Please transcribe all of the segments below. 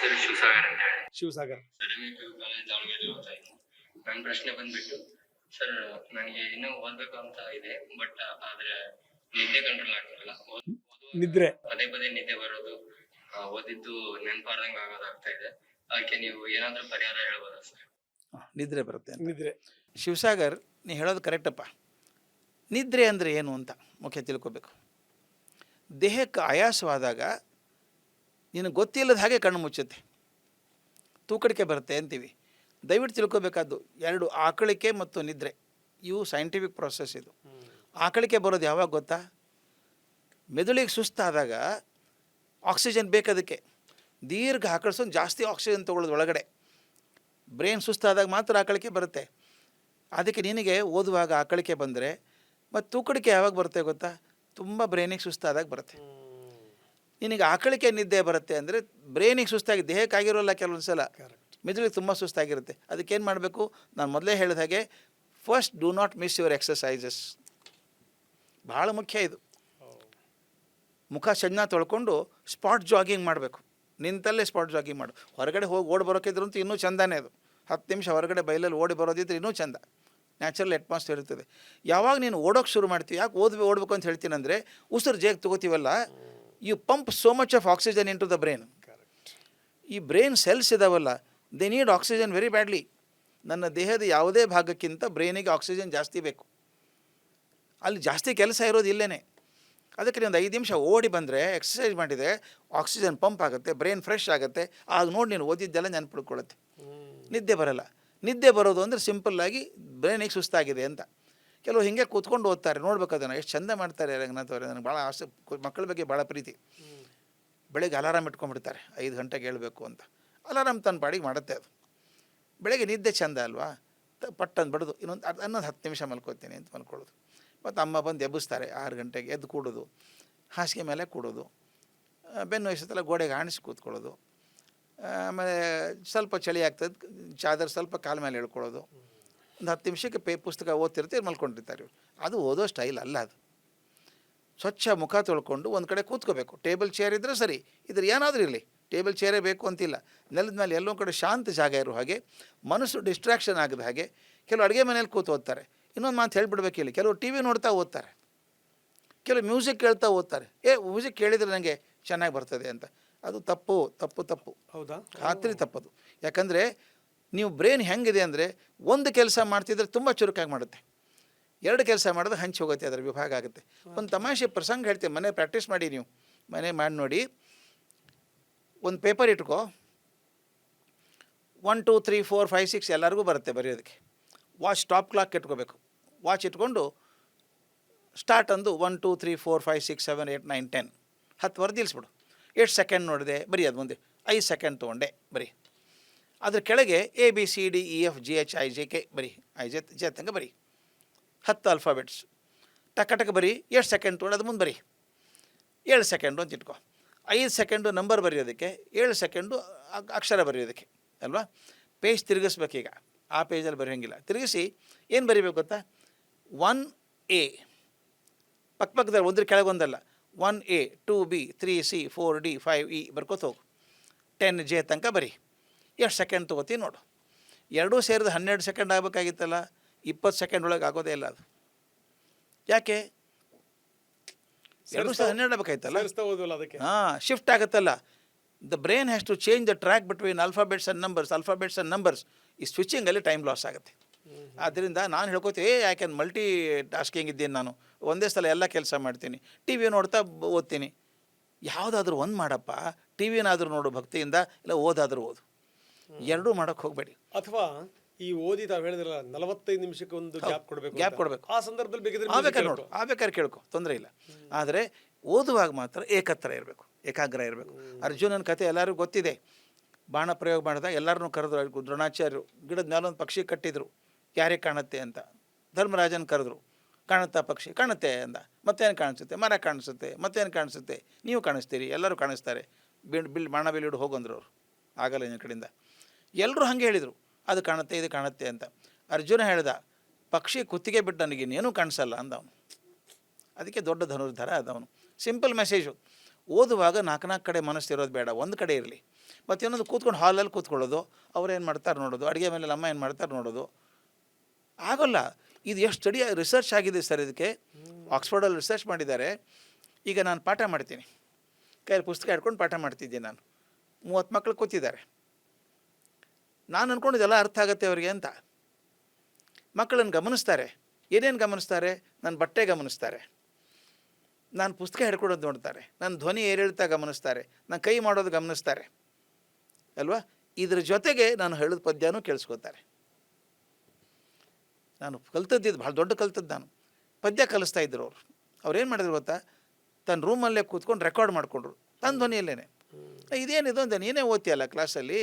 ಹೆಸರು ಶಿವಸಾಗರ್ ಅಂತ ಹೇಳಿ. ಶಿವಸಾಗರ್. ಸರ್ ಕಾಲೇಜ್ ದಾವಣಗೆರೆ ಓದ್ತಾ ಇದ್ದೀನಿ. ನನ್ನ ಪ್ರಶ್ನೆ ಬಂದ್ಬಿಟ್ಟು ಸರ್, ನನಗೆ ಇನ್ನೂ ಓದ್ಬೇಕು ಅಂತ ಇದೆ, ಬಟ್ ಆದ್ರೆ ನಿದ್ದೆ ಕಂಟ್ರೋಲ್ ಆಗ್ತಿರಲ್ಲ. ನಿದ್ರೆ ಪದೇ ಪದೇ ನಿದ್ದೆ ಬರೋದು, ಓದಿದ್ದು ನೆನಪಾರ್ದಂಗೆ ಆಗೋದಾಗ್ತಾ ಇದೆ. ಅದಕ್ಕೆ ನೀವು ಏನಾದ್ರೂ ಪರಿಹಾರ ಹೇಳ್ಬೋದಾ ಸರ್? ನಿದ್ರೆ ಬರುತ್ತೆ ಅಂತ. ನಿದ್ರೆ. ಶಿವಸಾಗರ್, ನೀ ಹೇಳೋದು ಕರೆಕ್ಟಪ್ಪ. ನಿದ್ರೆ ಅಂದರೆ ಏನು ಅಂತ ಮುಖ್ಯ ತಿಳ್ಕೊಬೇಕು. ದೇಹಕ್ಕೆ ಆಯಾಸವಾದಾಗ ನಿನಗೆ ಗೊತ್ತಿಲ್ಲದ ಹಾಗೆ ಕಣ್ಣು ಮುಚ್ಚುತ್ತೆ, ತೂಕಡಿಕೆ ಬರುತ್ತೆ ಅಂತೀವಿ. ದಯವಿಟ್ಟು ತಿಳ್ಕೊಬೇಕಾದ್ದು ಎರಡು, ಆಕಳಿಕೆ ಮತ್ತು ನಿದ್ರೆ. ಇವು ಸೈಂಟಿಫಿಕ್ ಪ್ರೊಸೆಸ್. ಇದು ಆಕಳಿಕೆ ಬರೋದು ಯಾವಾಗ ಗೊತ್ತಾ? ಮೆದುಳಿಗೆ ಸುಸ್ತಾದಾಗ ಆಕ್ಸಿಜನ್ ಬೇಕದಕ್ಕೆ, ದೀರ್ಘ ಆಕಳಿಸೋದು, ಜಾಸ್ತಿ ಆಕ್ಸಿಜನ್ ತೊಗೊಳ್ಳೋದು ಒಳಗಡೆ. ಬ್ರೈನ್ ಸುಸ್ತಾದಾಗ ಮಾತ್ರ ಆಕಳಿಕೆ ಬರುತ್ತೆ. ಅದಕ್ಕೆ ನಿನಗೆ ಓದುವಾಗ ಆಕಳಿಕೆ ಬಂದರೆ, ಮತ್ತು ತೂಕಡಿಕೆ ಯಾವಾಗ ಬರುತ್ತೆ ಗೊತ್ತಾ? ತುಂಬ ಬ್ರೈನಿಗೆ ಸುಸ್ತಾದಾಗ ಬರುತ್ತೆ. ನಿನಗೆ ಆಕಳಿಕೆ ನಿದ್ದೆ ಬರುತ್ತೆ ಅಂದರೆ ಬ್ರೈನಿಗೆ ಸುಸ್ತಾಗಿ, ದೇಹಕ್ಕಾಗಿರೋಲ್ಲ ಕೆಲವೊಂದು ಸಲ, ಮೆದುಳಿಗೆ ತುಂಬ ಸುಸ್ತಾಗಿರುತ್ತೆ. ಅದಕ್ಕೇನು ಮಾಡಬೇಕು? ನಾನು ಮೊದಲೇ ಹೇಳಿದ ಹಾಗೆ, first do not miss your exercises. ಭಾಳ ಮುಖ್ಯ ಇದು. ಮುಖ ಚೆನ್ನಾಗಿ ತೊಳ್ಕೊಂಡು ಸ್ಪಾಟ್ ಜಾಗಿಂಗ್ ಮಾಡಬೇಕು. ನಿಂತಲ್ಲೇ ಸ್ಪಾಟ್ ಜಾಗಿಂಗ್ ಮಾಡು. ಹೊರಗಡೆ ಹೋಗಿ ಓಡಿ ಬರೋಕ್ಕಿದ್ರು ಅಂತೂ ಇನ್ನೂ ಚೆಂದಾನೇ ಅದು. 10 ನಿಮಿಷ ಹೊರಗಡೆ ಬಯಲಲ್ಲಿ ಓಡಿ ಬರೋದಿದ್ರೆ ಇನ್ನೂ ಚೆಂದ, ನ್ಯಾಚುರಲ್ ಅಟ್ಮಾಸ್ಫಿಯರ್ ಇರ್ತದೆ. ಯಾವಾಗ ನೀನು ಓಡೋಕ್ಕೆ ಶುರು ಮಾಡ್ತೀವಿ, ಯಾಕೆ ಓಡಬೇಕು ಅಂತ ಹೇಳ್ತೀನಿ ಅಂದರೆ, ಉಸಿರು ಜೇಗ್ ತೊಗೋತೀವಲ್ಲ, you pump so much of oxygen into the brain. ಈ ಬ್ರೈನ್ ಸೆಲ್ಸ್ ಇದಾವಲ್ಲ, they need oxygen very badly. ನನ್ನ ದೇಹದ ಯಾವುದೇ ಭಾಗಕ್ಕಿಂತ ಬ್ರೈನಿಗೆ ಆಕ್ಸಿಜನ್ ಜಾಸ್ತಿ ಬೇಕು. ಅಲ್ಲಿ ಜಾಸ್ತಿ ಕೆಲಸ ಇರೋದು ಇಲ್ಲೇ. ಅದಕ್ಕೆ ನೀನು 5 ನಿಮಿಷ ಓಡಿ ಬಂದರೆ, ಎಕ್ಸಸೈಸ್ ಮಾಡಿದರೆ, ಆಕ್ಸಿಜನ್ ಪಂಪ್ ಆಗುತ್ತೆ, ಬ್ರೈನ್ ಫ್ರೆಶ್ ಆಗುತ್ತೆ. ಆಗ ನೋಡಿ ನೀನು ಓದಿದ್ದೆಲ್ಲ ನೆನ್ಪಿಡ್ಕೊಳ್ಳುತ್ತೆ, ನಿದ್ದೆ ಬರೋಲ್ಲ. ನಿದ್ದೆ ಬರೋದು ಅಂದರೆ ಸಿಂಪಲ್ಲಾಗಿ ಬ್ರೈನಿಗೆ ಸುಸ್ತಾಗಿದೆ ಅಂತ. ಕೆಲವು ಹೀಗೆ ಕೂತ್ಕೊಂಡು ಓದ್ತಾರೆ, ನೋಡ್ಬೇಕು ಅದನ್ನು ಎಷ್ಟು ಚಂದ ಮಾಡ್ತಾರೆ ರಂಗನಾಥ್ ಅವರೇ. ನನಗೆ ಭಾಳ ಆಸೆ, ಮಕ್ಕಳ ಬಗ್ಗೆ ಭಾಳ ಪ್ರೀತಿ. ಬೆಳಗ್ಗೆ ಅಲಾರಾಮ್ ಇಟ್ಕೊಂಡ್ಬಿಡ್ತಾರೆ, 5 ಗಂಟೆಗೆ ಹೇಳಬೇಕು ಅಂತ. ಅಲಾರಾಮ್ ತನ್ನ ಪಾಡಿಗೆ ಮಾಡುತ್ತೆ ಅದು. ಬೆಳಗ್ಗೆ ನಿದ್ದೆ ಚೆಂದ ಅಲ್ವಾ? ಪಟ್ಟಂದು ಬಡದು ಇನ್ನೊಂದು 10 ನಿಮಿಷ ಮಲ್ಕೋತೀನಿ ಅಂತ ಮಲ್ಕೊಳ್ಳೋದು. ಮತ್ತು ಅಮ್ಮ ಬಂದು ಎಬ್ಬಿಸ್ತಾರೆ 6 ಗಂಟೆಗೆ. ಎದ್ದು ಕೂಡೋದು, ಹಾಸಿಗೆ ಮೇಲೆ ಕೂಡೋದು, ಬೆನ್ನು ವಯಸ್ಸತ್ತೆಲ್ಲ ಗೋಡೆಗೆ ಆಣಿಸಿ ಕೂತ್ಕೊಳ್ಳೋದು. ಆಮೇಲೆ ಸ್ವಲ್ಪ ಚಳಿ ಆಗ್ತದೆ, ಚಾದರ್ ಸ್ವಲ್ಪ ಕಾಲ ಮೇಲೆ ಹೇಳ್ಕೊಳ್ಳೋದು. ಒಂದು 10 ನಿಮಿಷಕ್ಕೆ ಪುಸ್ತಕ ಓದ್ತಿರ್ತೀವಿ, ಮಲ್ಕೊಂಡಿರ್ತಾರೆ ಇವರು. ಅದು ಓದೋ ಸ್ಟೈಲ್ ಅಲ್ಲ ಅದು. ಸ್ವಚ್ಛ ಮುಖ ತೊಳ್ಕೊಂಡು ಒಂದು ಕಡೆ ಕೂತ್ಕೋಬೇಕು. ಟೇಬಲ್ ಚೇರ್ ಇದ್ದರೆ ಸರಿ, ಇದ್ರ ಏನಾದರೂ ಇರಲಿ, ಟೇಬಲ್ ಚೇರೇ ಬೇಕು ಅಂತಿಲ್ಲ. ನೆಲದ ಮೇಲೆ ಎಲ್ಲೋ ಕಡೆ ಶಾಂತ ಜಾಗ ಇರೋ ಹಾಗೆ, ಮನಸ್ಸು ಡಿಸ್ಟ್ರಾಕ್ಷನ್ ಆಗದ ಹಾಗೆ. ಕೆಲವು ಅಡುಗೆ ಮನೇಲಿ ಕೂತು ಓದ್ತಾರೆ. ಇನ್ನೊಂದು ಮಾತು ಹೇಳ್ಬಿಡ್ಬೇಕು ಇಲ್ಲಿ, ಕೆಲವು ಟಿ ವಿ ನೋಡ್ತಾ ಓದ್ತಾರೆ, ಕೆಲವು ಮ್ಯೂಸಿಕ್ ಕೇಳ್ತಾ ಓದ್ತಾರೆ. ಮ್ಯೂಸಿಕ್ ಕೇಳಿದರೆ ನನಗೆ ಚೆನ್ನಾಗಿ ಬರ್ತದೆ ಅಂತ. ಅದು ತಪ್ಪು ತಪ್ಪು ತಪ್ಪು. ಹೌದಾ? ಖಾತ್ರಿ ತಪ್ಪದು. ಯಾಕಂದರೆ ನೀವು ಬ್ರೈನ್ ಹೆಂಗಿದೆ ಅಂದರೆ, ಒಂದು ಕೆಲಸ ಮಾಡ್ತಿದ್ರೆ ತುಂಬ ಚುರುಕಾಗಿ ಮಾಡುತ್ತೆ, 2 ಕೆಲಸ ಮಾಡಿದ್ರೆ ಹಂಚಿ ಹೋಗುತ್ತೆ, ಅದರ ವಿಭಾಗ ಆಗುತ್ತೆ. ಒಂದು ತಮಾಷೆ ಪ್ರಸಂಗ ಹೇಳ್ತೀನಿ, ಮನೆ ಪ್ರಾಕ್ಟೀಸ್ ಮಾಡಿ, ನೀವು ಮನೆ ಮಾಡಿ ನೋಡಿ. ಒಂದು ಪೇಪರ್ ಇಟ್ಕೋ, 1 2 3 4 5 6 ಎಲ್ಲರಿಗೂ ಬರುತ್ತೆ ಬರೆಯೋದಕ್ಕೆ. ವಾಚ್ ಸ್ಟಾಪ್ ಕ್ಲಾಕ್ ಇಟ್ಕೋಬೇಕು. ವಾಚ್ ಇಟ್ಕೊಂಡು ಸ್ಟಾರ್ಟ್ ಅಂದು 1 2 3 4 5 6 7 8 9 10 10 ವರ್ದಿಲ್ಸ್ಬಿಡು. 8 ಸೆಕೆಂಡ್ ನೋಡಿದೆ ಬರೀ, ಅದು ಮುಂದೆ 5 ಸೆಕೆಂಡ್ ತೊಗೊಂಡೆ ಬರೀ. ಅದ್ರ ಕೆಳಗೆ ABCDEFGHIJK ಬರೀ, ಜೆ ತನಕ ಬರೀ, 10 ಆಲ್ಫಾಬೆಟ್ಸ್ ಟಕ ಟಕ ಬರೀ. 7 ಸೆಕೆಂಡ್ ತೊಗೊಂಡು ಅದು ಮುಂದೆ ಬರೀ, 7 ಸೆಕೆಂಡು ಅಂತ ಇಟ್ಕೊ. 5 ಸೆಕೆಂಡು ನಂಬರ್ ಬರೆಯೋದಕ್ಕೆ, 7 ಸೆಕೆಂಡು ಅಕ್ಷರ ಬರೆಯೋದಕ್ಕೆ ಅಲ್ವಾ? ಪೇಜ್ ತಿರುಗಿಸ್ಬೇಕೀಗ, ಆ ಪೇಜಲ್ಲಿ ಬರೆಯೋಂಗಿಲ್ಲ. ತಿರುಗಿಸಿ ಏನು ಬರೀಬೇಕು ಗೊತ್ತಾ? 1A ಪಕ್ಕದಲ್ಲಿ ಒಂದ್ರ ಕೆಳಗೊಂದಲ್ಲ, 1A 2B 3C 4D 5E ಬರ್ಕೋತ ಹೋಗು. 10J ತನಕ ಬರೀ. ಎಷ್ಟು ಸೆಕೆಂಡ್ ತೊಗೋತೀನಿ ನೋಡು. ಎರಡೂ ಸೇರಿದ 12 ಸೆಕೆಂಡ್ ಆಗಬೇಕಾಗಿತ್ತಲ್ಲ, 20 ಸೆಕೆಂಡ್ ಒಳಗೆ ಆಗೋದೇ ಇಲ್ಲ ಅದು. ಯಾಕೆ? 2 ಸೇರಿ 12 ಆಗಬೇಕಾಯ್ತಲ್ಲ. ಹಾಂ, ಶಿಫ್ಟ್ ಆಗುತ್ತಲ್ಲ. The brain has to change the track between alphabets and numbers. ಈ ಸ್ವಿಚಿಂಗಲ್ಲಿ ಟೈಮ್ ಲಾಸ್ ಆಗುತ್ತೆ. ಆದ್ದರಿಂದ ನಾನು ಹೇಳ್ಕೊತೀನಿ, ಐ ಕ್ಯಾನ್ ಮಲ್ಟಿ ಟಾಸ್ಕಿಂಗ್ ಇದ್ದೀನಿ ನಾನು. ಒಂದೇ ಸಲ ಎಲ್ಲ ಕೆಲಸ ಮಾಡ್ತೀನಿ. ಟಿ ವಿ ನೋಡ್ತಾ ಓದ್ತೀನಿ. ಯಾವುದಾದ್ರೂ ಒಂದು ಮಾಡಪ್ಪ. ಟಿ ವಿನಾದರೂ ನೋಡು ಭಕ್ತಿಯಿಂದ, ಇಲ್ಲ ಓದಾದರೂ ಓದು. ಎರಡೂ ಮಾಡೋಕ್ಕೆ ಹೋಗಬೇಡಿ. ಅಥವಾ ಈ ಓದಿ ತಾವು ಹೇಳಿದ್ರಲ್ಲ 45 ನಿಮಿಷಕ್ಕೆ ಒಂದು ಗ್ಯಾಪ್ ಕೊಡಬೇಕು. ಆ ಸಂದರ್ಭದಲ್ಲಿ ಬೇಕಾದ್ರೆ ಕೇಳ್ಕೊ, ತೊಂದರೆ ಇಲ್ಲ. ಆದರೆ ಓದುವಾಗ ಮಾತ್ರ ಏಕಾಗ್ರ ಇರಬೇಕು. ಅರ್ಜುನನ ಕಥೆ ಎಲ್ಲರಿಗೂ ಗೊತ್ತಿದೆ. ಬಾಣ ಪ್ರಯೋಗ ಮಾಡಿದಾಗ ಎಲ್ಲರನ್ನೂ ಕರೆದ್ರು ದ್ರೋಣಾಚಾರ್ಯರು. ಗಿಡದ ಮೇಲೊಂದು ಪಕ್ಷಿ ಕಟ್ಟಿದ್ರು, ಯಾರಿಗೆ ಕಾಣುತ್ತೆ ಅಂತ. ಧರ್ಮರಾಜನ ಕರೆದ್ರು, ಕಾಣುತ್ತಾ ಪಕ್ಷಿ? ಕಾಣುತ್ತೆ ಅಂದ. ಮತ್ತೇನು ಕಾಣಿಸುತ್ತೆ? ಮರ ಕಾಣಿಸುತ್ತೆ. ಮತ್ತೇನು ಕಾಣಿಸುತ್ತೆ? ನೀವು ಕಾಣಿಸ್ತೀರಿ, ಎಲ್ಲರೂ ಕಾಣಿಸ್ತಾರೆ. ಬಾಣ ಬೀಳಿಡು ಹೋಗಂದ್ರು ಅವರು. ಆಗಲ್ಲ ನಿನ್ನ ಕಡೆಯಿಂದ. ಎಲ್ಲರೂ ಹಾಗೆ ಹೇಳಿದರು, ಅದು ಕಾಣುತ್ತೆ, ಇದು ಕಾಣುತ್ತೆ ಅಂತ. ಅರ್ಜುನ ಹೇಳ್ದ, ಪಕ್ಷಿ ಕುತ್ತಿಗೆ ಬಿಟ್ಟು ನನಗಿನ್ನೇನೂ ಕಾಣಿಸಲ್ಲ ಅಂದವನು. ಅದಕ್ಕೆ ದೊಡ್ಡ ಧನುರ್ಧರ ಆದವನು. Simple message. ಓದುವಾಗ ನಾಲ್ಕು ಕಡೆ ಮನಸ್ಸು ಇರೋದು ಬೇಡ, ಒಂದು ಕಡೆ ಇರಲಿ. ಮತ್ತು ಇನ್ನೊಂದು ಕೂತ್ಕೊಂಡು ಹಾಲಲ್ಲಿ ಕೂತ್ಕೊಳ್ಳೋದು, ಅವ್ರೇನು ಮಾಡ್ತಾರೆ ನೋಡೋದು, ಅಡುಗೆ ಮೇಲೆ ಅಮ್ಮ ಏನು ಮಾಡ್ತಾರೆ ನೋಡೋದು ಆಗೋಲ್ಲ. ಇದು ಎಷ್ಟು ಸ್ಟಡಿ ರಿಸರ್ಚ್ ಆಗಿದೆ ಸರ್. ಇದಕ್ಕೆ ಆಕ್ಸ್ಫರ್ಡಲ್ಲಿ ರಿಸರ್ಚ್ ಮಾಡಿದ್ದಾರೆ. ಈಗ ನಾನು ಪಾಠ ಮಾಡ್ತೀನಿ, ಕೈಯಲ್ಲಿ ಪುಸ್ತಕ ಹಿಡ್ಕೊಂಡು ಪಾಠ ಮಾಡ್ತಿದ್ದೀನಿ ನಾನು. 30 ಮಕ್ಕಳು ಕೂತಿದ್ದಾರೆ. ನಾನು ಅಂದ್ಕೊಂಡಿದ್ದೆಲ್ಲ ಅರ್ಥ ಆಗುತ್ತೆ ಅವರಿಗೆ ಅಂತ. ಮಕ್ಕಳನ್ನು ಗಮನಿಸ್ತಾರೆ. ಏನೇನು ಗಮನಿಸ್ತಾರೆ? ನನ್ನ ಬಟ್ಟೆ ಗಮನಿಸ್ತಾರೆ, ನಾನು ಪುಸ್ತಕ ಹಿಡ್ಕೊಡೋದು ನೋಡ್ತಾರೆ, ನನ್ನ ಧ್ವನಿ ಏರಿಳಿತ ಗಮನಿಸ್ತಾರೆ, ನಾನು ಕೈ ಮಾಡೋದು ಗಮನಿಸ್ತಾರೆ ಅಲ್ವಾ. ಇದ್ರ ಜೊತೆಗೆ ನಾನು ಹೇಳಿದ ಪದ್ಯನೂ ಕೇಳಿಸ್ಕೋತಾರೆ. ನಾನು ಕಲ್ತದ್ದಿದ್ದು ಭಾಳ ದೊಡ್ಡ ಕಲ್ತದ್ದು. ನಾನು ಪದ್ಯ ಕಲಿಸ್ತಾ ಇದ್ದರು ಅವರು. ಅವ್ರೇನು ಮಾಡಿದ್ರು ಗೊತ್ತಾ, ತನ್ನ ರೂಮಲ್ಲೇ ಕೂತ್ಕೊಂಡು ರೆಕಾರ್ಡ್ ಮಾಡಿಕೊಂಡ್ರು ತನ್ನ ಧ್ವನಿಯಲ್ಲೇ. ಇದೇನಿದು ಅಂತ, ನೀನೇ ಓದ್ತೀಯಲ್ಲ ಕ್ಲಾಸಲ್ಲಿ,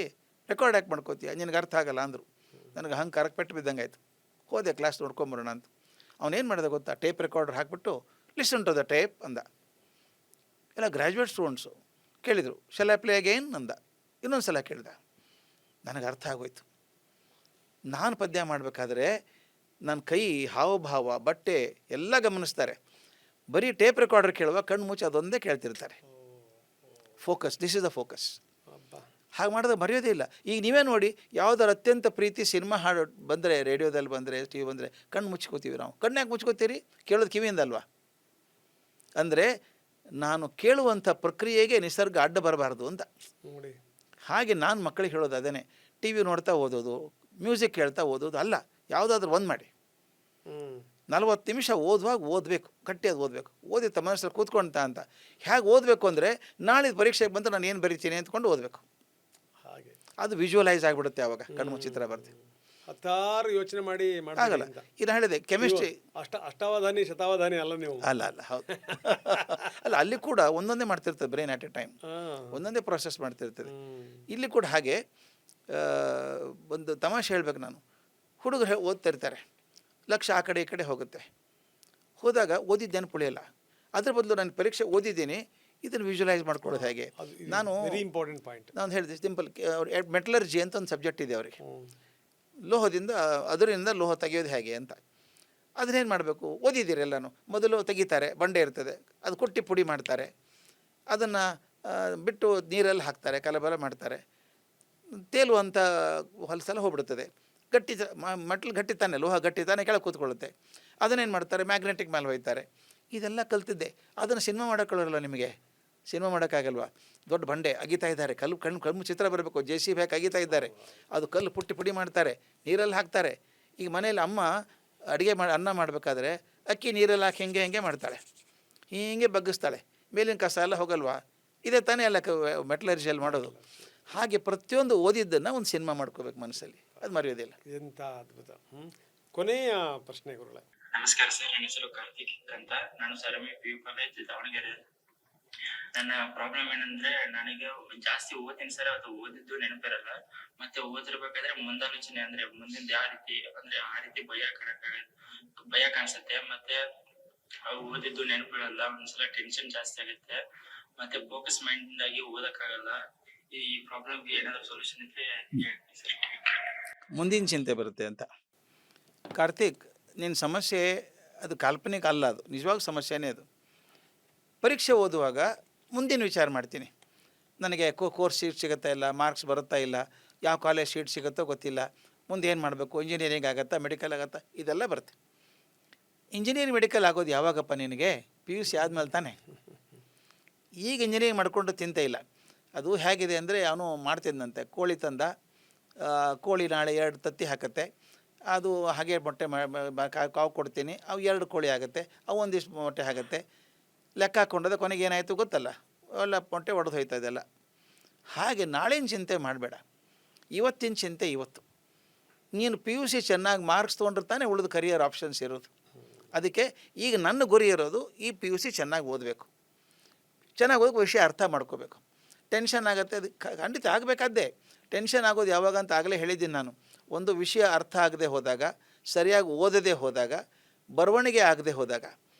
ರೆಕಾರ್ಡ್ ಯಾಕೆ ಮಾಡ್ಕೋತೀಯ, ನಿನಗೆ ಅರ್ಥ ಆಗಲ್ಲ ಅಂದರು. ನನಗೆ ಹಂಗೆ ಕರಕ್ಕೆ ಪೆಟ್ಟು ಬಿದ್ದಂಗೆ ಆಯಿತು. ಹೋದೆ ಕ್ಲಾಸ್ ನೋಡ್ಕೊಂಬರೋಣ ಅಂತ. ಅವನೇನು ಮಾಡಿದೆ ಗೊತ್ತಾ, ಟೇಪ್ ರೆಕಾರ್ಡರ್ ಹಾಕಿಬಿಟ್ಟು ಲಿಸನ್ ಟು ದ ಟೇಪ್ ಅಂದ. ಎಲ್ಲ ಗ್ರ್ಯಾಜುಯೇಟ್ ಸ್ಟೂಡೆಂಟ್ಸು ಕೇಳಿದರು. ಶಲ್ ಐ ಪ್ಲೇ ಅಗೇನ್ ಅಂದ. ಇನ್ನೊಂದು ಸಲ ಕೇಳಿದ. ನನಗೆ ಅರ್ಥ ಆಗೋಯ್ತು. ನಾನು ಪದ್ಯ ಮಾಡಬೇಕಾದ್ರೆ ನನ್ನ ಕೈ, ಹಾವಭಾವ, ಬಟ್ಟೆ ಎಲ್ಲ ಗಮನಿಸ್ತಾರೆ. ಬರೀ ಟೇಪ್ ರೆಕಾರ್ಡರ್ ಕೇಳುವ ಕಣ್ಣು ಮುಚ್ಚಿ ಅದೊಂದೇ ಕೇಳ್ತಿರ್ತಾರೆ. Focus, this is the focus. ಹಾಗೆ ಮಾಡಿದ್ರೆ ಮರೆಯೋದೇ ಇಲ್ಲ. ಈಗ ನೀವೇ ನೋಡಿ, ಯಾವುದಾರು ಅತ್ಯಂತ ಪ್ರೀತಿ ಸಿನಿಮಾ ಹಾಡು ಬಂದರೆ, ರೇಡಿಯೋದಲ್ಲಿ ಬಂದರೆ, ಟಿ ವಿ ಬಂದರೆ ಕಣ್ಣು ಮುಚ್ಕೋತೀವಿ ನಾವು. ಕಣ್ಣು ಯಾಕೆ ಮುಚ್ಕೋತೀರಿ? ಕೇಳೋದು ಕಿವಿಯಿಂದ ಅಲ್ವಾ? ಅಂದರೆ ನಾನು ಕೇಳುವಂಥ ಪ್ರಕ್ರಿಯೆಗೆ ನಿಸರ್ಗ ಅಡ್ಡ ಬರಬಾರ್ದು ಅಂತ. ಹಾಗೆ ನಾನು ಮಕ್ಕಳಿಗೆ ಹೇಳೋದು ಅದೇನೆ. ಟಿ ವಿ ನೋಡ್ತಾ ಓದೋದು, ಮ್ಯೂಸಿಕ್ ಕೇಳ್ತಾ ಓದೋದು ಅಲ್ಲ. ಯಾವುದಾದ್ರೂ ಒಂದು ಮಾಡಿ. 40 ನಿಮಿಷ ಓದುವಾಗ ಓದಬೇಕು, ಗಟ್ಟಿಯಾಗಿ ಓದಬೇಕು. ಓದಿ ತಮ್ಮ ಮನಸ್ಸಲ್ಲಿ ಕೂತ್ಕೊಂತ ಅಂತ. ಹೇಗೆ ಓದಬೇಕು ಅಂದರೆ, ನಾಳೆ ಪರೀಕ್ಷೆಗೆ ಬಂದು ನಾನು ಏನು ಬರೀತೀನಿ ಅಂದ್ಕೊಂಡು ಓದಬೇಕು. ಹಾಗೆ ಅದು ವಿಜುವಲೈಸ್ ಆಗಿಬಿಡುತ್ತೆ. ಆವಾಗ ಕಣ್ಣು ಮುಚ್ಚಿತ್ರ ಬರ್ತೀವಿ. ಹತ್ತಾರು ಯೋಚನೆ ಮಾಡಿ ಆಗಲ್ಲ. ಇದು ಹೇಳಿದೆ ಕೆಮಿಸ್ಟ್ರಿ ಅಷ್ಟಾವಧಾನಿ ಶತಾವಧಾನಿ ಅಲ್ಲ ನೀವು. ಅಲ್ಲ ಹೌದು. ಅಲ್ಲ, ಅಲ್ಲಿ ಕೂಡ ಒಂದೊಂದೇ ಮಾಡ್ತಿರ್ತದೆ ಬ್ರೈನ್ ಅಟ್ ಎ ಟೈಮ್, ಒಂದೊಂದೇ ಪ್ರೊಸೆಸ್ ಮಾಡ್ತಿರ್ತದೆ. ಇಲ್ಲಿ ಕೂಡ ಹಾಗೆ. ಒಂದು ತಮಾಷೆ ಹೇಳ್ಬೇಕು ನಾನು. ಹುಡುಗರು ಓದ್ತಾ ಇರ್ತಾರೆ, ಲಕ್ಷ್ಯ ಆ ಕಡೆ ಈ ಕಡೆ ಹೋಗುತ್ತೆ. ಹೋದಾಗ ಓದಿದ್ದೇನು ಪುಳಿಯಲ್ಲ. ಅದ್ರ ಬದಲು ನಾನು ಪರೀಕ್ಷೆ ಓದಿದ್ದೀನಿ, ಇದನ್ನು ವಿಜುವಲೈಸ್ ಮಾಡ್ಕೊಳ್ಳೋದು ಹೇಗೆ. ನಾನು ವೆರಿ ಇಂಪಾರ್ಟೆಂಟ್ ಪಾಯಿಂಟ್. ನಾನು ಹೇಳಿದೆ ಸಿಂಪಲ್. ಮೆಟಲರ್ಜಿ ಅಂತ ಒಂದು ಸಬ್ಜೆಕ್ಟ್ ಇದೆ ಅವರಿಗೆ. ಲೋಹದಿಂದ, ಅದರಿಂದ ಲೋಹ ತೆಗೆಯೋದು ಹೇಗೆ ಅಂತ. ಅದನ್ನೇನು ಮಾಡಬೇಕು, ಓದಿದ್ದೀರಿ ಎಲ್ಲನೂ. ಮೊದಲು ತೆಗಿತಾರೆ, ಬಂಡೆ ಇರ್ತದೆ, ಅದು ಕುಟ್ಟಿ ಪುಡಿ ಮಾಡ್ತಾರೆ, ಅದನ್ನು ಬಿಟ್ಟು ನೀರಲ್ಲಿ ಹಾಕ್ತಾರೆ, ಕಲಬಲ ಮಾಡ್ತಾರೆ, ತೇಲುವಂಥ ಹೊಲಸೆಲ್ಲ ಹೋಗ್ಬಿಡ್ತದೆ. ಗಟ್ಟಿ ಮಟ್ಲು ಗಟ್ಟಿ ತಾನೆ, ಲೋಹ ಗಟ್ಟಿ ತಾನೆ, ಕೆಳಗೆ ಕೂತ್ಕೊಳ್ಳುತ್ತೆ. ಅದನ್ನೇನು ಮಾಡ್ತಾರೆ, ಮ್ಯಾಗ್ನೆಟಿಕ್ ಮೇಲೆ ಹೋಯ್ತಾರೆ. ಇದೆಲ್ಲ ಕಲ್ತಿದ್ದೆ. ಅದನ್ನು ಸಿನಿಮಾ ಮಾಡೋಕ್ಕೊಳ್ಳಲ್ಲ ನಿಮಗೆ. ಸಿನಿಮಾ ಮಾಡೋಕ್ಕಾಗಲ್ವಾ? ದೊಡ್ಡ ಬಂಡೆ ಅಗಿತಾ ಇದ್ದಾರೆ, ಕಣ್ಣು ಚಿತ್ರ ಬರಬೇಕು, JCB ಹಾಕಿ ಅಗಿತಾ ಇದ್ದಾರೆ. ಅದು ಕಲ್ಲು ಪುಟ್ಟಿ ಪುಡಿ ಮಾಡ್ತಾರೆ, ನೀರಲ್ಲಿ ಹಾಕ್ತಾರೆ. ಈಗ ಮನೇಲಿ ಅಮ್ಮ ಅಡುಗೆ ಅನ್ನ ಮಾಡಬೇಕಾದ್ರೆ ಅಕ್ಕಿ ನೀರಲ್ಲಿ ಹಾಕಿ ಹೆಂಗೆ ಮಾಡ್ತಾಳೆ, ಹೀಗೆ ಬಗ್ಗಿಸ್ತಾಳೆ, ಮೇಲಿನ ಕಸ ಎಲ್ಲ ಹೋಗಲ್ವಾ? ಇದೇ ತಾನೇ ಎಲ್ಲ ಮೆಟಲರ್ಜಿಯಲ್ಲಿ ಮಾಡೋದು. ಹಾಗೆ ಪ್ರತಿಯೊಂದು ಓದಿದ್ದನ್ನು ಒಂದು ಸಿನಿಮಾ ಮಾಡ್ಕೋಬೇಕು ಮನಸ್ಸಲ್ಲಿ, ಅದು ಮರೆಯೋದಿಲ್ಲ. ಎಂಥ ಅದ್ಭುತ. ಕೊನೆಯ ಪ್ರಶ್ನೆ ಗುರುಗಳೇ. ನಮಸ್ಕಾರ ಸರ್, ನನ್ನ ಹೆಸರು ಕಾರ್ತಿಕ್ ಅಂತ. ನಾನು ಸರಮಿ PU ಕಾಲೇಜ್ ದಾವಣಗೆರೆ. ನನ್ನ ಪ್ರಾಬ್ಲಮ್ ಏನಂದ್ರೆ, ನನಗೆ ಜಾಸ್ತಿ ಓದ್ತೀನಿ ಸರ್, ಅದು ಓದಿದ್ದು ನೆನಪಿರಲ್ಲ. ಮತ್ತೆ ಓದಿರ್ಬೇಕಾದ್ರೆ ಮುಂದಾಲೋಚನೆ, ಅಂದ್ರೆ ಮುಂದಿನ ಯಾವ ರೀತಿ ಅಂದ್ರೆ ಆ ರೀತಿ ಭಯ ಕಾಣಿಸುತ್ತೆ. ಮತ್ತೆ ಓದಿದ್ದು ನೆನಪಿರಲ್ಲ. ಒಂದ್ಸಲ ಟೆನ್ಷನ್ ಜಾಸ್ತಿ ಆಗುತ್ತೆ. ಮತ್ತೆ ಫೋಕಸ್ ಮೈಂಡ್ ಆಗಿ ಓದಕ್ಕಾಗಲ್ಲ. ಈ ಪ್ರಾಬ್ಲಮ್ಗೆ ಏನಾದ್ರು ಸೊಲ್ಯೂಷನ್ ಇದ್ರೆ ಹೇಳ್ತೀನಿ ಸರ್. ಮುಂದಿನ ಚಿಂತೆ ಬರುತ್ತೆ ಅಂತ. ಕಾರ್ತಿಕ್, ನಿನ್ನ ಸಮಸ್ಯೆ ಅದು ಕಾಲ್ಪನಿಕ ಅಲ್ಲ, ಅದು ನಿಜವಾಗ್ಲೂ ಸಮಸ್ಯೆನೇ. ಅದು ಪರೀಕ್ಷೆ ಓದುವಾಗ ಮುಂದಿನ ವಿಚಾರ ಮಾಡ್ತೀನಿ. ನನಗೆ ಕೋರ್ಸ್ ಶೀಟ್ ಸಿಗುತ್ತಾ ಇಲ್ಲ, ಮಾರ್ಕ್ಸ್ ಬರುತ್ತಾ ಇಲ್ಲ, ಯಾವ ಕಾಲೇಜ್ ಶೀಟ್ ಸಿಗುತ್ತೋ ಗೊತ್ತಿಲ್ಲ, ಮುಂದೆ ಏನು ಮಾಡಬೇಕು, ಇಂಜಿನಿಯರಿಂಗ್ ಆಗುತ್ತಾ, ಮೆಡಿಕಲ್ ಆಗುತ್ತಾ, ಇದೆಲ್ಲ ಬರುತ್ತೆ. ಇಂಜಿನಿಯರಿಂಗ್ ಮೆಡಿಕಲ್ ಆಗೋದು ಯಾವಾಗಪ್ಪ ನಿನಗೆ? PUC ಆದಮೇಲೆ ತಾನೆ. ಈಗ ಇಂಜಿನಿಯರಿಂಗ್ ಮಾಡಿಕೊಂಡು ತಿಂತ ಇಲ್ಲ. ಅದು ಹೇಗಿದೆ ಅಂದರೆ, ಅವನು ಮಾಡ್ತಿದ್ದಂತೆ, ಕೋಳಿ ತಂದ, ಕೋಳಿ ನಾಳೆ 2 ತತ್ತಿ ಹಾಕುತ್ತೆ, ಅದು ಹಾಗೆ ಮೊಟ್ಟೆ ಕಾವು ಕೊಡ್ತೀನಿ, ಅವು 2 ಕೋಳಿ ಆಗುತ್ತೆ, ಅವು ಒಂದಿಷ್ಟು ಮೊಟ್ಟೆ ಆಗುತ್ತೆ, ಲೆಕ್ಕ ಹಾಕ್ಕೊಂಡದ ಕೊನೆಗೆ ಏನಾಯಿತು ಗೊತ್ತಲ್ಲ, ಎಲ್ಲ ಮೊಟ್ಟೆ ಒಡೆದು ಹೋಯ್ತಾ ಇದೆಲ್ಲ. ಹಾಗೆ ನಾಳಿನ ಚಿಂತೆ ಮಾಡಬೇಡ, ಇವತ್ತಿನ ಚಿಂತೆ ಇವತ್ತು. ನೀನು PUC ಚೆನ್ನಾಗಿ ಮಾರ್ಕ್ಸ್ ತೊಗೊಂಡ್ರೆ ತಾನೇ ಉಳಿದ ಕರಿಯರ್ ಆಪ್ಷನ್ಸ್ ಇರೋದು. ಅದಕ್ಕೆ ಈಗ ನನ್ನ ಗುರಿ ಇರೋದು ಈ PUC ಚೆನ್ನಾಗಿ ಓದಬೇಕು, ಚೆನ್ನಾಗಿ ಓದೋಕೆ ವಿಷಯ ಅರ್ಥ ಮಾಡ್ಕೋಬೇಕು. ಟೆನ್ಷನ್ ಆಗುತ್ತೆ, ಅದು ಖಂಡಿತ ಆಗಬೇಕಾದ್ದೇ. ಟೆನ್ಷನ್ ಆಗೋದು ಯಾವಾಗ ಅಂತ ಆಗಲೇ ಹೇಳಿದ್ದೀನಿ ನಾನು. ಒಂದು ವಿಷಯ ಅರ್ಥ ಆಗದೆ ಹೋದಾಗ, ಸರಿಯಾಗಿ ಓದದೇ ಹೋದಾಗ, ಬರವಣಿಗೆ ಆಗದೆ ಹೋದಾಗ,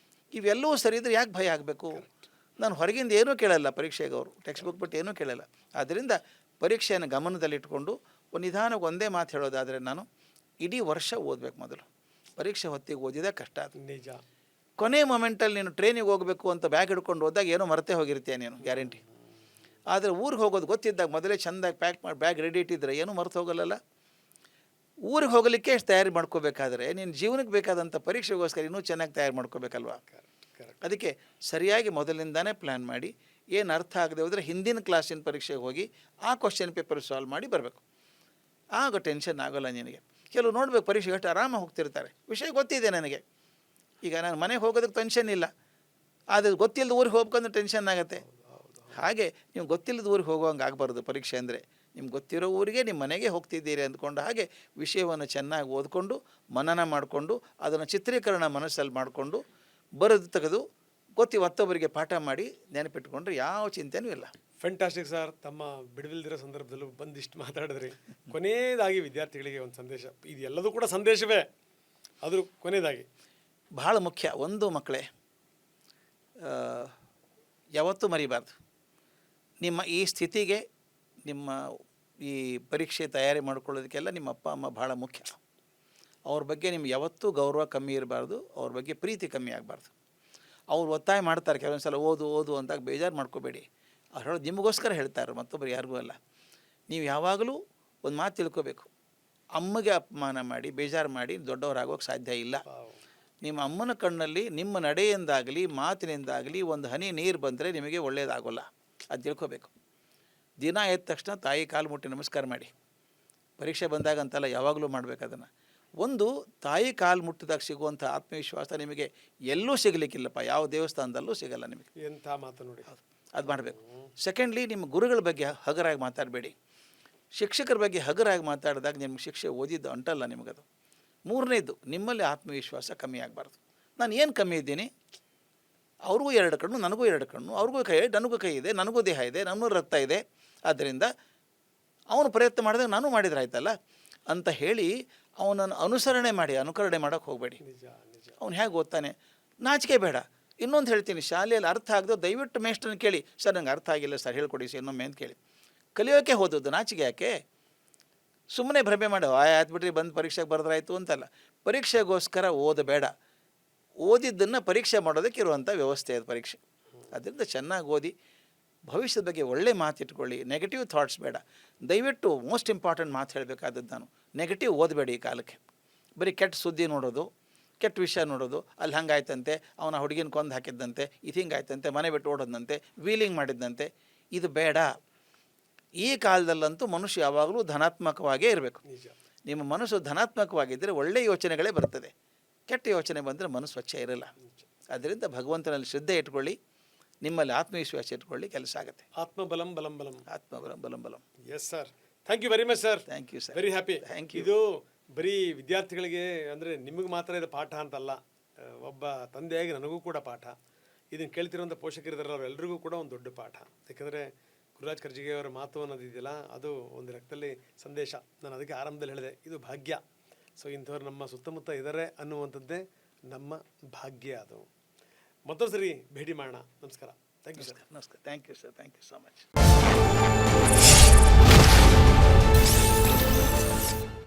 ಇವೆಲ್ಲವೂ ಸರಿ ಇದ್ದರೆ ಯಾಕೆ ಭಯ ಆಗಬೇಕು? ನಾನು ಹೊರಗಿಂದ ಏನೂ ಕೇಳಲ್ಲ ಪರೀಕ್ಷೆಗೆ, ಅವರು ಟೆಕ್ಸ್ಟ್ ಬುಕ್ ಬಿಟ್ಟು ಏನೂ ಕೇಳಲ್ಲ. ಆದ್ದರಿಂದ ಪರೀಕ್ಷೆಯನ್ನು ಗಮನದಲ್ಲಿಟ್ಕೊಂಡು ನಿಧಾನಕ್ಕೆ ಒಂದೇ ಮಾತು ಹೇಳೋದಾದರೆ, ನಾನು ಇಡೀ ವರ್ಷ ಓದಬೇಕು. ಮೊದಲು ಪರೀಕ್ಷೆ ಹೊತ್ತಿಗೆ ಓದಿದ ಕಷ್ಟ. ಅದು ನಿಜ. ಕೊನೆ ಮೊಮೆಂಟಲ್ಲಿ ನೀನು ಟ್ರೈನಿಗೆ ಹೋಗಬೇಕು ಅಂತ ಬ್ಯಾಗ್ ಹಿಡ್ಕೊಂಡು ಹೋದಾಗ ಏನೋ ಮರೆತೇ ಹೋಗಿರ್ತೀಯ ನೀನು, ಗ್ಯಾರಂಟಿ. ಆದರೆ ಊರಿಗೆ ಹೋಗೋದು ಗೊತ್ತಿದ್ದಾಗ ಮೊದಲೇ ಚೆಂದಾಗಿ ಪ್ಯಾಕ್ ಮಾಡಿ ಬ್ಯಾಗ್ ರೆಡಿ ಇಟ್ಟಿದ್ರೆ ಏನೂ ಮರೆತು ಹೋಗಲ್ಲಲ್ಲ. ಊರಿಗೆ ಹೋಗಲಿಕ್ಕೆ ಎಷ್ಟು ತಯಾರಿ ಮಾಡ್ಕೋಬೇಕಾದ್ರೆ ನೀನು ಜೀವನಕ್ಕೆ ಬೇಕಾದಂಥ ಪರೀಕ್ಷೆಗೋಸ್ಕರ ಇನ್ನೂ ಚೆನ್ನಾಗಿ ತಯಾರು ಮಾಡ್ಕೋಬೇಕಲ್ವ. ಅದಕ್ಕೆ ಸರಿಯಾಗಿ ಮೊದಲಿಂದಾನೇ ಪ್ಲ್ಯಾನ್ ಮಾಡಿ, ಏನು ಅರ್ಥ ಆಗದೆ ಹೋದರೆ ಹಿಂದಿನ ಕ್ಲಾಸಿನ ಪರೀಕ್ಷೆಗೆ ಹೋಗಿ ಆ ಕ್ವಶನ್ ಪೇಪರ್ ಸಾಲ್ವ್ ಮಾಡಿ ಬರಬೇಕು. ಆಗ ಟೆನ್ಷನ್ ಆಗೋಲ್ಲ ನಿನಗೆ. ಕೆಲವು ನೋಡಬೇಕು ಪರೀಕ್ಷೆಗೆ ಎಷ್ಟು ಆರಾಮಾಗಿ ಹೋಗ್ತಿರ್ತಾರೆ, ವಿಷಯ ಗೊತ್ತಿದೆ ನನಗೆ, ಈಗ ನಾನು ಮನೆಗೆ ಹೋಗೋದಕ್ಕೆ ಟೆನ್ಷನ್ ಇಲ್ಲ, ಆದರೆ ಗೊತ್ತಿಲ್ಲದ ಊರಿಗೆ ಹೋಗ್ಬೇಕಂದ್ರೆ ಟೆನ್ಷನ್ ಆಗುತ್ತೆ. ಹಾಗೆ ನೀವು ಗೊತ್ತಿಲ್ಲದ ಊರಿಗೆ ಹೋಗೋಂಗೆ ಆಗಬಾರ್ದು. ಪರೀಕ್ಷೆ ಅಂದರೆ ನಿಮ್ಗೆ ಗೊತ್ತಿರೋ ಊರಿಗೆ ನಿಮ್ಮ ಮನೆಗೆ ಹೋಗ್ತಿದ್ದೀರಿ ಅಂದ್ಕೊಂಡು ಹಾಗೆ ವಿಷಯವನ್ನು ಚೆನ್ನಾಗಿ ಓದ್ಕೊಂಡು ಮನನ ಮಾಡಿಕೊಂಡು ಅದನ್ನು ಚಿತ್ರೀಕರಣ ಮನಸ್ಸಲ್ಲಿ ಮಾಡಿಕೊಂಡು ಬರೆದು ತೆಗೆದು ಮತ್ತೊಬ್ಬರಿಗೆ ಪಾಠ ಮಾಡಿ ನೆನಪಿಟ್ಕೊಂಡ್ರೆ ಯಾವ ಚಿಂತೆನೂ ಇಲ್ಲ. Fantastic sir. ತಮ್ಮ ಬಿಡುವಿಲ್ದಿರೋ ಸಂದರ್ಭದಲ್ಲೂ ಬಂದಿಷ್ಟು ಮಾತಾಡಿದ್ರಿ. ಕೊನೆಯದಾಗಿ ವಿದ್ಯಾರ್ಥಿಗಳಿಗೆ ಒಂದು ಸಂದೇಶ, ಇದು ಎಲ್ಲದೂ ಕೂಡ ಸಂದೇಶವೇ, ಆದರೂ ಕೊನೆಯದಾಗಿ ಬಹಳ ಮುಖ್ಯ ಒಂದು, ಮಕ್ಕಳೇ ಯಾವತ್ತೂ ಮರಿಬಾರ್ದು, ನಿಮ್ಮ ಈ ಸ್ಥಿತಿಗೆ, ನಿಮ್ಮ ಈ ಪರೀಕ್ಷೆ ತಯಾರಿ ಮಾಡ್ಕೊಳ್ಳೋದಕ್ಕೆಲ್ಲ ನಿಮ್ಮ ಅಪ್ಪ ಅಮ್ಮ ಭಾಳ ಮುಖ್ಯ. ಅವ್ರ ಬಗ್ಗೆ ನಿಮ್ಗೆ ಯಾವತ್ತೂ ಗೌರವ ಕಮ್ಮಿ ಇರಬಾರ್ದು, ಅವ್ರ ಬಗ್ಗೆ ಪ್ರೀತಿ ಕಮ್ಮಿ ಆಗಬಾರ್ದು. ಅವ್ರು ಒತ್ತಾಯ ಮಾಡ್ತಾರೆ ಕೆಲವೊಂದು ಸಲ ಓದು ಓದು ಅಂತಾಗ ಬೇಜಾರು ಮಾಡ್ಕೋಬೇಡಿ. ಅವ್ರು ಹೇಳೋದು ನಿಮಗೋಸ್ಕರ ಹೇಳ್ತಾರೆ, ಮತ್ತೊಬ್ಬರು ಯಾರಿಗೂ ಅಲ್ಲ. ನೀವು ಯಾವಾಗಲೂ ಒಂದು ಮಾತು ತಿಳ್ಕೋಬೇಕು, ಅಮ್ಮಗೆ ಅಪಮಾನ ಮಾಡಿ ಬೇಜಾರು ಮಾಡಿ ದೊಡ್ಡವರಾಗೋಕ್ಕೆ ಸಾಧ್ಯ ಇಲ್ಲ. ನಿಮ್ಮ ಅಮ್ಮನ ಕಣ್ಣಲ್ಲಿ ನಿಮ್ಮ ನಡೆಯಿಂದಾಗಲಿ ಮಾತಿನಿಂದಾಗಲಿ ಒಂದು ಹನಿ ನೀರು ಬಂದರೆ ನಿಮಗೆ ಒಳ್ಳೆಯದಾಗೋಲ್ಲ, ಅದು ತಿಳ್ಕೋಬೇಕು. ದಿನ ಎದ್ದ ತಕ್ಷಣ ತಾಯಿ ಕಾಲು ಮುಟ್ಟಿ ನಮಸ್ಕಾರ ಮಾಡಿ. ಪರೀಕ್ಷೆ ಬಂದಾಗ ಅಂತಲ್ಲ, ಯಾವಾಗಲೂ ಮಾಡಬೇಕು ಅದನ್ನು. ಒಂದು, ತಾಯಿ ಕಾಲು ಮುಟ್ಟಿದಾಗ ಸಿಗುವಂಥ ಆತ್ಮವಿಶ್ವಾಸ ನಿಮಗೆ ಎಲ್ಲೂ ಸಿಗಲಿಕ್ಕಿಲ್ಲಪ್ಪ, ಯಾವ ದೇವಸ್ಥಾನದಲ್ಲೂ ಸಿಗಲ್ಲ ನಿಮಗೆ. ಎಂಥ ಮಾತು ನೋಡಿ, ಅದು ಮಾಡಬೇಕು. ಸೆಕೆಂಡ್ಲಿ, ನಿಮ್ಮ ಗುರುಗಳ ಬಗ್ಗೆ ಹಗರಾಗಿ ಮಾತಾಡಬೇಡಿ. ಶಿಕ್ಷಕರ ಬಗ್ಗೆ ಹಗರಾಗಿ ಮಾತಾಡಿದಾಗ ನಿಮ್ಗೆ ಶಿಕ್ಷೆ ಓದಿದ್ದು ಅಂಟಲ್ಲ ನಿಮಗದು. ಮೂರನೇದು, ನಿಮ್ಮಲ್ಲಿ ಆತ್ಮವಿಶ್ವಾಸ ಕಮ್ಮಿ ಆಗಬಾರ್ದು. ನಾನು ಏನು ಕಮ್ಮಿ ಇದ್ದೀನಿ, ಅವ್ರಿಗೂ 2 ಕಣ್ಣು ನನಗೂ 2 ಕಣ್ಣು, ಅವ್ರಿಗೂ ಕೈ ನನಗೂ ಕೈ ಇದೆ, ನನಗೂ ದೇಹ ಇದೆ, ನನಗೂ ರಕ್ತ ಇದೆ, ಆದ್ದರಿಂದ ಅವನು ಪ್ರಯತ್ನ ಮಾಡಿದಾಗ ನಾನು ಮಾಡಿದ್ರೆ ಆಯ್ತಲ್ಲ ಅಂತ ಹೇಳಿ ಅವನನ್ನು ಅನುಸರಣೆ ಮಾಡಿ ಅನುಕರಣೆ ಮಾಡೋಕ್ಕೆ ಹೋಗಬೇಡಿ. ಅವ್ನು ಹೇಗೆ ಓದ್ತಾನೆ ನಾಚಿಕೆ ಬೇಡ. ಇನ್ನೊಂದು ಹೇಳ್ತೀನಿ, ಶಾಲೆಯಲ್ಲಿ ಅರ್ಥ ಆಗದೆ ದಯವಿಟ್ಟು ಮೇಷ್ಟ್ರನ್ನ ಕೇಳಿ, ಸರ್ ನಂಗೆ ಅರ್ಥ ಆಗಿಲ್ಲ ಸರ್ ಹೇಳ್ಕೊಡಿ ಸರ್ ಇನ್ನೊಮ್ಮೆ ಅಂತ ಕೇಳಿ. ಕಲಿಯೋಕ್ಕೆ ಹೋದದ್ದು, ನಾಚಿಕೆ ಯಾಕೆ? ಸುಮ್ಮನೆ ಭ್ರಮೆ ಮಾಡೋ ಆಯ್ತು ಬಿಡ್ರಿ ಬಂದು ಪರೀಕ್ಷೆಗೆ ಬರೆದ್ರಾಯ್ತು ಅಂತಲ್ಲ. ಪರೀಕ್ಷೆಗೋಸ್ಕರ ಓದಬೇಡ, ಓದಿದ್ದನ್ನು ಪರೀಕ್ಷೆ ಮಾಡೋದಕ್ಕೆ ಇರುವಂಥ ವ್ಯವಸ್ಥೆ ಅದು ಪರೀಕ್ಷೆ. ಅದರಿಂದ ಚೆನ್ನಾಗಿ ಓದಿ ಭವಿಷ್ಯದ ಬಗ್ಗೆ ಒಳ್ಳೆ ಮಾತಿಟ್ಕೊಳ್ಳಿ. ನೆಗೆಟಿವ್ ಥಾಟ್ಸ್ ಬೇಡ. ದಯವಿಟ್ಟು ಮೋಸ್ಟ್ ಇಂಪಾರ್ಟೆಂಟ್ ಮಾತು ಹೇಳಬೇಕಾದದ್ದು ನಾನು, ನೆಗೆಟಿವ್ ಓದಬೇಡಿ ಈ ಕಾಲಕ್ಕೆ. ಬರೀ ಕೆಟ್ಟ ಸುದ್ದಿ ನೋಡೋದು, ಕೆಟ್ಟ ವಿಷಯ ನೋಡೋದು, ಅಲ್ಲಿ ಹಂಗಾಯ್ತಂತೆ, ಅವನ ಹುಡುಗಿನ ಕೊಂದು ಹಾಕಿದ್ದಂತೆ, ಇದು ಹಿಂಗಾಯ್ತಂತೆ, ಮನೆ ಬಿಟ್ಟು ಓಡೋದಂತೆ, ವೀಲಿಂಗ್ ಮಾಡಿದ್ದಂತೆ, ಇದು ಬೇಡ. ಈ ಕಾಲದಲ್ಲಂತೂ ಮನುಷ್ಯ ಯಾವಾಗಲೂ ಧನಾತ್ಮಕವಾಗೇ ಇರಬೇಕು. ನಿಮ್ಮ ಮನಸ್ಸು ಧನಾತ್ಮಕವಾಗಿದ್ದರೆ ಒಳ್ಳೆಯ ಯೋಚನೆಗಳೇ ಬರ್ತದೆ. ಕೆಟ್ಟ ಯೋಚನೆ ಬಂದರೆ ಮನಸ್ಸು ಸ್ವಚ್ಛ ಇರಲ್ಲ. ಅದರಿಂದ ಭಗವಂತನಲ್ಲಿ ಶ್ರದ್ಧೆ ಇಟ್ಕೊಳ್ಳಿ, ನಿಮ್ಮಲ್ಲಿ ಆತ್ಮವಿಶ್ವಾಸ ಇಟ್ಕೊಳ್ಳಿ, ಕೆಲಸ ಆಗುತ್ತೆ. ಆತ್ಮಬಲಂ ಬಲಂ ಬಲಂ, ಆತ್ಮಬಲಂ ಬಲಂ ಬಲಂ. Yes sir, thank you very much sir. Thank you sir, very happy. Thank you. ಇದು ಬರೀ ವಿದ್ಯಾರ್ಥಿಗಳಿಗೆ ಅಂದರೆ ನಿಮಗೆ ಮಾತ್ರ ಇದು ಪಾಠ ಅಂತಲ್ಲ, ಒಬ್ಬ ತಂದೆಯಾಗಿ ನನಗೂ ಕೂಡ ಪಾಠ. ಇದನ್ನು ಕೇಳ್ತಿರೋಂಥ ಪೋಷಕರಿದ್ದಾರಲ್ಲ ಅವರೆಲ್ಲರಿಗೂ ಕೂಡ ಒಂದು ದೊಡ್ಡ ಪಾಠ. ಯಾಕಂದರೆ ಗುರುರಾಜ್ ಕರ್ಜಿಗೆ ಅವರ ಮಾತು ಅನ್ನೋದಿದೆಯಲ್ಲ, ಅದು ಒಂದು ರಕ್ತದಲ್ಲಿ ಸಂದೇಶ. ನಾನು ಅದಕ್ಕೆ ಆರಂಭದಲ್ಲಿ ಹೇಳಿದೆ, ಇದು ಭಾಗ್ಯ. ಸೊ ಇಂಥವ್ರು ನಮ್ಮ ಸುತ್ತಮುತ್ತ ಇದ್ದಾರೆ ಅನ್ನುವಂಥದ್ದೇ ನಮ್ಮ ಭಾಗ್ಯ. ಅದು ಮತ್ತೊಂದು ಸರಿ ಭೇಟಿ ಮಾಡೋಣ. ನಮಸ್ಕಾರ. Thank you sir. ನಮಸ್ಕಾರ. Thank you sir. Thank you so much.